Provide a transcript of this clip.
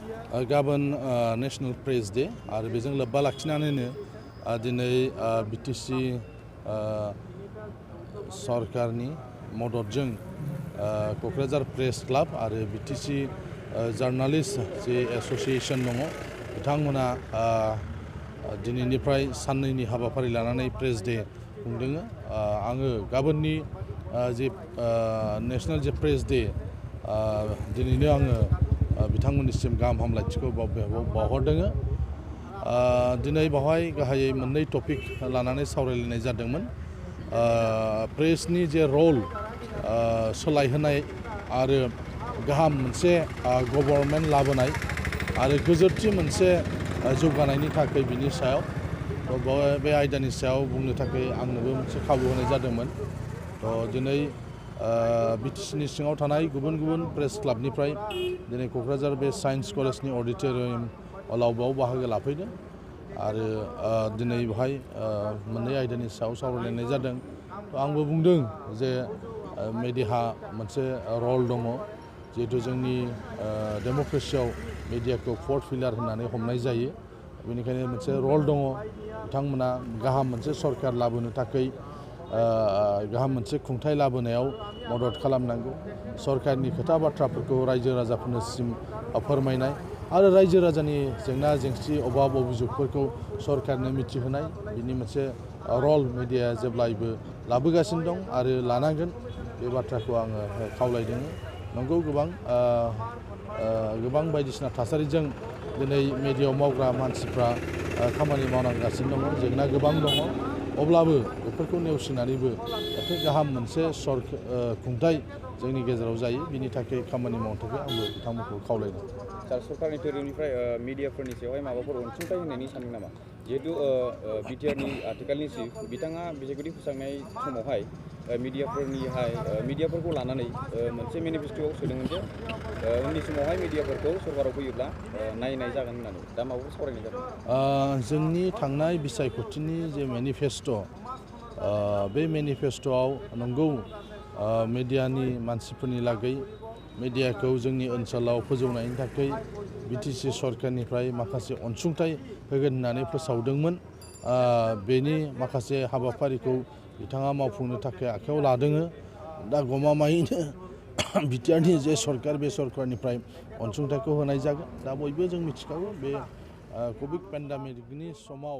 गाबोन national press day आरो बेजों लोब्बा लाखिनानैनो दिनै बिटिसि सरकारनि मददजों क'क्राझार प्रेस क्लाब आरो बिटिसि जार्नालिस्ट जे एस'सिएशन दङ बिथांमोना दिनैनिफ्राय साननैनि हाबाफारि लानानै प्रेस डे खुंदों। आङो गाबोननि जे नेशनेल जे प्रेस डे दिनैनो आङो बिथांमोननिसिम गाहाम हामलायथिखौ बावहरदों। दिनै बावहाय गाहायै मोननै टपिक लानानै सावरायलायनाय जादोंमोन। प्रेसनि जे रल सोलायहोनाय आरो गाहाम मोनसे गभर्नमेन्ट लाबोनाय आरो गोजोरथि मोनसे जौगानायनि थाखाय बिनि सायाव बे आयदानि सायाव बुंनो थाखाय आंनोबो मोनसे खाबु होनाय जादोंमोन। दिनै बिटिसिनि सिङाव थानाय गुबुन गुबुन प्रेस क्लाबनिफ्राय दिनै क'क्राझार बे साइन्स कलेजनि अडिट'रियाम हलाव बाहागो लाफैदों आरो दिनै बेवहाय मोननै आयदानि सायाव सावरायलायनाय जादों। आंबो बुंदों जे मेडियाहा मोनसे रल दङ, जिहेतु जोंनि डेम'क्रेसियाव मेडियाखौ फर्थ पिलार होननानै हमनाय जायो। बेनिखायनो मोनसे रल दङ। बिथांमोना गाहाम मोनसे सरकार लाबोनो थाखाय गाहाम मोनसे खुंथाय लाबोनायाव मदद खालामनांगौ। सरकारनि खोथा बाथ्राफोरखौ रायजो राजाफोरनिसिम फोरमायनाय आरो रायजो राजानि जेंना जेंसि अभाब अभियोगफोरखौ सरकारनो मिथिहोनाय, बिनि मोनसे रल मिडियाया जेब्लायबो लाबोगासिनो दं आरो लानांगोन। बे बाथ्राखौ आङो खावलायदों। नंगौ गोबां बायदिसिना थासारिजों दिनै मेडियायाव मावग्रा मानसिफ्रा खामानि मावनांगासिनो दङ, जेंना गोबां दङ। अब्लाबो बेफोरखौ नेवसिनानैबो जाहाथे गाहाम मोनसे खुंथाय जोंनि गेजेराव जायो, बिनि थाखाय खामानि मावनो थाखाय आंबो बिथांमोनखौ खावलायदों। सरकारनि धोरोमनिफ्राय मिडियाफोरनि सायावहाय माबाफोर अनसुंथाइ होनायनि सानदों नामा? जिहेतु बिटिआरनि आथिखालनि चिफ बिथाङा बिसायख'थि फोसावनाय समावहाय मिडियाफोरखौ लानानै मोनसे मेनिफेस्ट'आव सोदोंमोन जे उननि समावहाय मिडियाफोरखौ सरकाराव फैयोब्ला नायनाय जागोन होननानै। दा माबाफोर सावरायनाय जादों? जोंनि थांनाय बिसायख'थिनि जे मेनिफेस्ट' बे मेनिफेस्ट'आव नंगौ मेडियानि मानसिफोरनि लागै मेडियाखौ जोंनि ओनसोलाव फोजौनायनि थाखाय बिटिसि सरकारनिफ्राय माखासे अनसुंथाइ होगोन होननानै फोसावदोंमोन। बेनि माखासे हाबाफारिखौ बिथाङा मावफुंनो थाखाय आखायाव लादों। दा गमामायैनो बिटिआरनि जे सरकार बे सरकारनिफ्राय अनसुंथाइखौ होनाय जागोन। दा बयबो जों मिथिखागौ बे कभिड पेन्डेमिकनि समाव